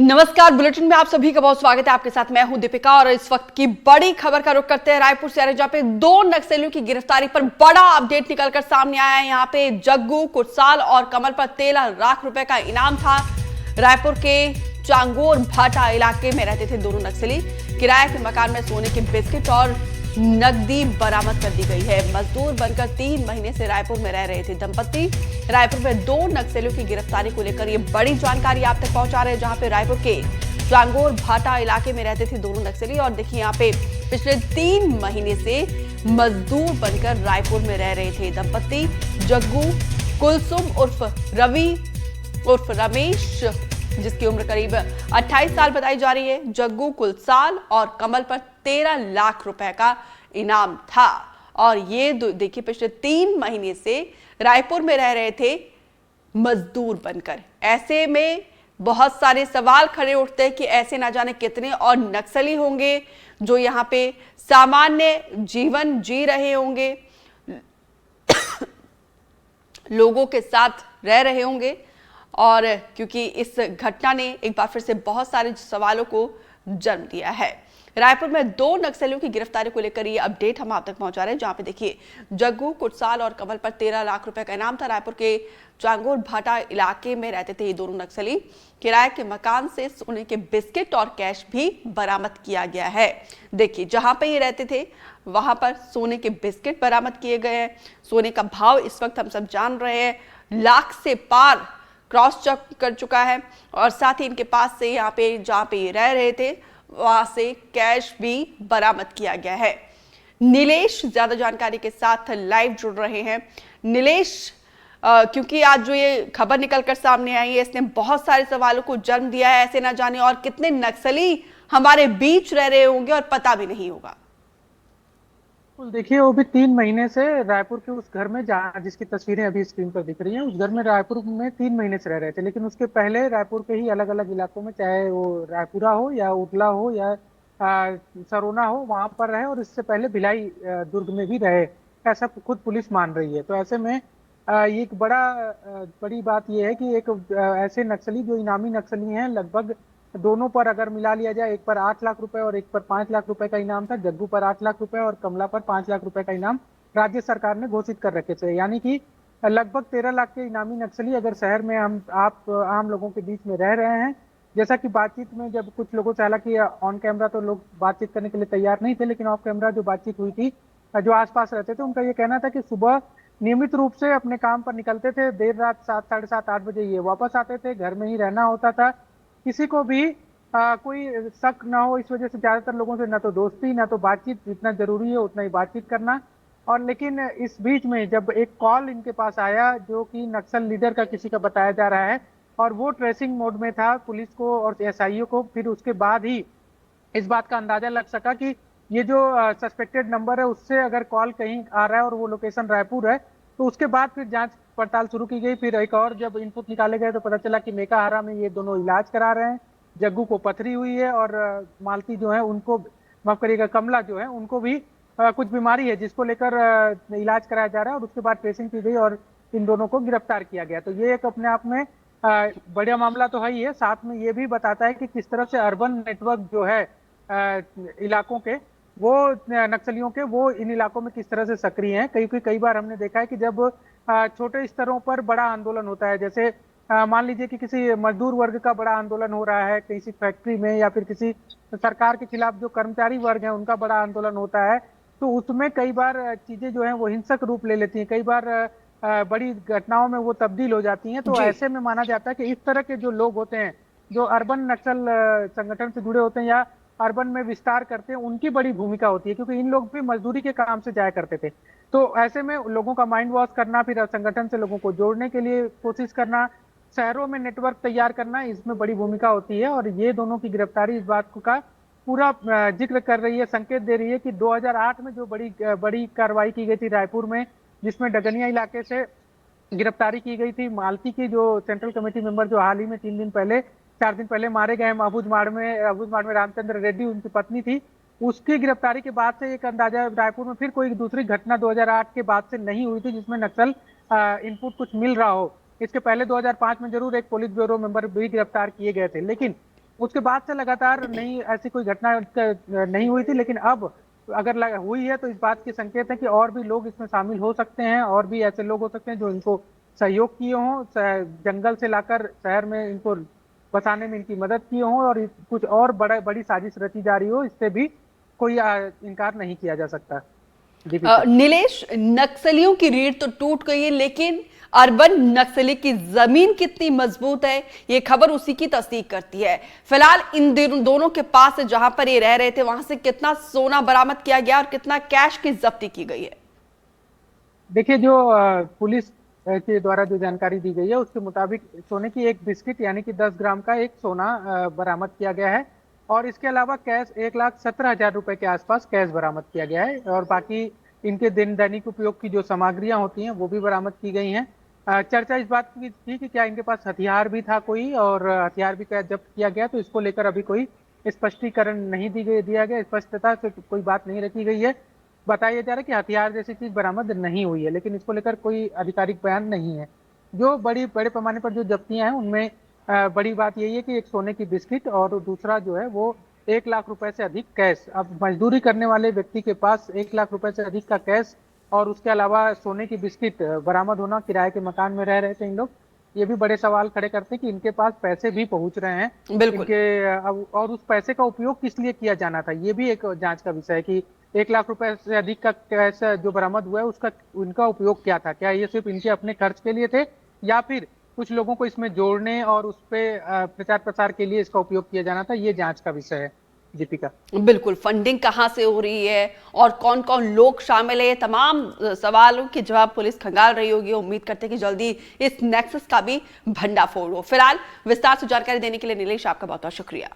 नमस्कार। बुलेटिन में आप सभी का बहुत स्वागत है। आपके साथ मैं हूं दीपिका और इस वक्त की बड़ी खबर का रुख करते हैं रायपुर से, जहां पे दो नक्सलियों की गिरफ्तारी पर बड़ा अपडेट निकलकर सामने आया है। यहां पे जग्गू कुटसाल और कमल पर 13 लाख रुपए का इनाम था। रायपुर के चांगोर भाटा इलाके में रहते थे दोनों नक्सली। किराए के मकान में सोने के बिस्किट और नकदी बरामद कर दी गई है। मजदूर बनकर 3 महीने से रायपुर में रह रहे थे दंपति। रायपुर में दो नक्सलियों की गिरफ्तारी को लेकर ये बड़ी जानकारी आप तक पहुंचा रहे हैं, जहां पे रायपुर के चांगोर भाटा इलाके में रहते थे दोनों नक्सली। और देखिए यहाँ पे पिछले 3 महीने से मजदूर बनकर रायपुर में रह रहे थे दंपति जग्गू कुलसुम उर्फ रवि उर्फ रमेश, जिसकी उम्र करीब 28 साल बताई जा रही है। जग्गू कुलसाल और कमल पर 13 लाख रुपए का इनाम था। और ये देखिए पिछले 3 महीने से रायपुर में रह रहे थे मजदूर बनकर। ऐसे में बहुत सारे सवाल खड़े उठते हैं कि ऐसे ना जाने कितने और नक्सली होंगे जो यहाँ पे सामान्य जीवन जी रहे होंगे, लोगों के साथ रह रहे होंगे। और क्योंकि इस घटना ने एक बार फिर से बहुत सारे सवालों को जन्म दिया है। रायपुर में दो नक्सलियों की गिरफ्तारी को लेकर ये अपडेट हम आप तक पहुंचा रहे हैं, जहां पे देखिए जग्गू कुटसाल और कमल पर 13 लाख रुपए का इनाम था। रायपुर के चांगोर भाटा इलाके में रहते थे ये दोनों नक्सली। किराए के मकान से सोने के बिस्किट और कैश भी बरामद किया गया है। देखिए जहां पे ये रहते थे वहां पर सोने के बिस्किट बरामद किए गए हैं। सोने का भाव इस वक्त हम सब जान रहे हैं, लाख से पार क्रॉस चेक कर चुका है। और साथ ही इनके पास से यहाँ पे जहाँ पे ये रह रहे थे वहां से कैश भी बरामद किया गया है। नीलेश ज्यादा जानकारी के साथ लाइव जुड़ रहे हैं। नीलेश, क्योंकि आज जो ये खबर निकलकर सामने आई है इसने बहुत सारे सवालों को जन्म दिया है। ऐसे ना जाने और कितने नक्सली हमारे बीच रह रहे होंगे और पता भी नहीं होगा। देखिए, वो भी 3 महीने से रायपुर के उस घर में जहाँ जिसकी तस्वीरें अभी स्क्रीन पर दिख रही हैं, उस घर में रायपुर में 3 महीने से रह रहे थे। लेकिन उसके पहले रायपुर के ही अलग अलग इलाकों में, चाहे वो रायपुरा हो या उदला हो या सरोना हो, वहां पर रहे। और इससे पहले भिलाई दुर्ग में भी रहे, ऐसा खुद पुलिस मान रही है। तो ऐसे में ये एक बड़ी बात यह है कि एक ऐसे नक्सली जो इनामी नक्सली हैं, लगभग दोनों पर अगर मिला लिया जाए, एक पर 8 लाख रुपए और एक पर 5 लाख रुपए का इनाम था। जग्गू पर 8 लाख रुपए और कमला पर 5 लाख रुपए का इनाम राज्य सरकार ने घोषित कर रखे थे। यानी कि लगभग 13 लाख के इनामी नक्सली अगर शहर में हम आप आम लोगों के बीच में रह रहे हैं। जैसा कि बातचीत में जब कुछ लोगों से, हालांकि ऑन कैमरा तो लोग बातचीत करने के लिए तैयार नहीं थे, लेकिन ऑफ कैमरा जो बातचीत हुई थी, जो आसपास रहते थे, उनका ये कहना था कि सुबह नियमित रूप से अपने काम पर निकलते थे, देर रात 7, साढ़े 7, 8 बजे ये वापस आते थे, घर में ही रहना होता था। किसी को भी कोई शक ना हो, इस वजह से ज्यादातर लोगों से ना तो दोस्ती ना तो बातचीत, जितना जरूरी है उतना ही बातचीत करना। और लेकिन इस बीच में जब एक कॉल इनके पास आया जो कि नक्सल लीडर का किसी का बताया जा रहा है, और वो ट्रेसिंग मोड में था पुलिस को और एसआईओ को, फिर उसके बाद ही इस बात का अंदाजा लग सका कि ये जो सस्पेक्टेड नंबर है उससे अगर कॉल कहीं आ रहा है और वो लोकेशन रायपुर है, तो उसके बाद फिर जांच पड़ताल शुरू की गई। फिर एक और जब इनपुट निकाले गए तो पता चला कि मेकाहारा में ये दोनों इलाज करा रहे हैं। जग्गू को पथरी हुई है और मालती जो है उनको, माफ करिएगा, कमला जो है उनको भी कुछ बीमारी है जिसको लेकर इलाज कराया जा रहा है। और उसके बाद ट्रेसिंग की गई और इन दोनों को गिरफ्तार किया गया। तो ये एक अपने आप में बढ़िया मामला तो है ही है, साथ में ये भी बताता है कि किस तरह से अर्बन नेटवर्क जो है इलाकों के, वो नक्सलियों के, वो इन इलाकों में किस तरह से सक्रिय हैं। कई बार हमने देखा है कि जब छोटे स्तरों पर बड़ा आंदोलन होता है, जैसे मान लीजिए कि किसी मजदूर वर्ग का बड़ा आंदोलन हो रहा है किसी फैक्ट्री में, या फिर किसी सरकार के खिलाफ जो कर्मचारी वर्ग है उनका बड़ा आंदोलन होता है, तो उसमें कई बार चीजें जो है वो हिंसक रूप ले लेती हैं, कई बार बड़ी घटनाओं में वो तब्दील हो जाती हैं। तो जी। ऐसे में माना जाता है कि इस तरह के जो लोग होते हैं जो अर्बन नक्सल संगठन से जुड़े होते हैं या अर्बन में विस्तार करते हैं, उनकी बड़ी भूमिका होती है, क्योंकि इन लोग भी मजदूरी के काम से जाया करते थे। तो ऐसे में लोगों का माइंड वॉश करना, फिर संगठन से लोगों को जोड़ने के लिए कोशिश करना, शहरों में नेटवर्क तैयार करना, इसमें बड़ी भूमिका होती है। और ये दोनों की गिरफ्तारी इस बात का पूरा जिक्र कर रही है, संकेत दे रही है कि 2008 में जो बड़ी कार्रवाई की गई थी रायपुर में, जिसमें डगनिया इलाके से गिरफ्तारी की गई थी मालती की, जो सेंट्रल कमेटी मेंबर जो हाल ही में 4 दिन पहले मारे गए अबूझमाड़ में रामचंद्र रेड्डी उनकी पत्नी थी, उसकी गिरफ्तारी के बाद से एक अंदाजा रायपुर में फिर कोई दूसरी घटना 2008 के बाद से नहीं हुई थी जिसमें नक्सल इनपुट कुछ मिल रहा हो। इसके पहले 2005 में जरूर एक पुलिस ब्यूरो मेंबर भी गिरफ्तार किए गए थे, लेकिन उसके बाद से लगातार नहीं ऐसी कोई घटना नहीं हुई थी, लेकिन अब अगर हुई है तो इस बात के संकेत है कि और भी लोग इसमें शामिल हो सकते हैं, और भी ऐसे लोग हो सकते हैं जो इनको सहयोग किए हों, जंगल से लाकर शहर में इनको बसाने में इनकी मदद की हों, और कुछ और बड़ी साजिश रची जा रही हो, इससे भी कोई इनकार नहीं किया जा सकता। दीपिका। नीलेश, नक्सलियों की रीढ़ तो टूट गई है, लेकिन अर्बन नक्सली की जमीन कितनी मजबूत है, ये खबर उसी की तस्दीक करती है। फिलहाल इन दोनों के पास से, जहां पर ये रह रहे थे, वहां से कितना सोना बरामद किया गया और कितना कैश की जब्ती की गई है? देखिए, जो पुलिस के द्वारा जो जानकारी दी गई है उसके मुताबिक सोने की एक बिस्किट यानी कि 10 ग्राम का एक सोना बरामद किया गया है, और इसके अलावा कैश 1,17,000 रुपए के आसपास कैश बरामद किया गया है, और बाकी इनके दैनिक उपयोग की जो सामग्रियां होती हैं वो भी बरामद की गई हैं। चर्चा इस बात की थी कि क्या इनके पास हथियार भी था कोई, और हथियार भी क्या जब्त किया गया, तो इसको लेकर अभी कोई स्पष्टीकरण नहीं दिया गया, स्पष्टता से कोई बात नहीं रखी गई है। बताया जा रहा है कि हथियार जैसी चीज बरामद नहीं हुई है, लेकिन इसको लेकर कोई आधिकारिक बयान नहीं है। जो बड़े पैमाने पर जो जब्तियां हैं उनमें बड़ी बात यही है कि एक सोने की बिस्किट, और दूसरा जो है वो 1 लाख रुपए से अधिक कैश। अब मजदूरी करने वाले व्यक्ति के पास 1 लाख रुपए से अधिक का कैश और उसके अलावा सोने की बिस्किट बरामद होना, किराए के मकान में रह रहे थे इन लोग, ये भी बड़े सवाल खड़े करते हैं कि इनके पास पैसे भी पहुंच रहे हैं। बिल्कुल। और उस पैसे का उपयोग किस लिए किया जाना था, ये भी एक जांच का विषय है कि 1 लाख रुपए से अधिक का कैश जो बरामद हुआ है उसका उनका उपयोग क्या था। क्या ये सिर्फ इनके अपने खर्च के लिए थे, या फिर कुछ लोगों को इसमें जोड़ने और उस पर प्रचार प्रसार के लिए इसका उपयोग किया जाना था, ये जांच का विषय है। दीपिका। बिल्कुल, फंडिंग कहां से हो रही है और कौन कौन लोग शामिल है, तमाम सवालों के जवाब पुलिस खंगाल रही होगी। उम्मीद करते हैं कि जल्दी इस नेक्सस का भी भंडाफोड़ हो। फिलहाल विस्तार से जानकारी देने के लिए नीलेश, आपका बहुत बहुत शुक्रिया।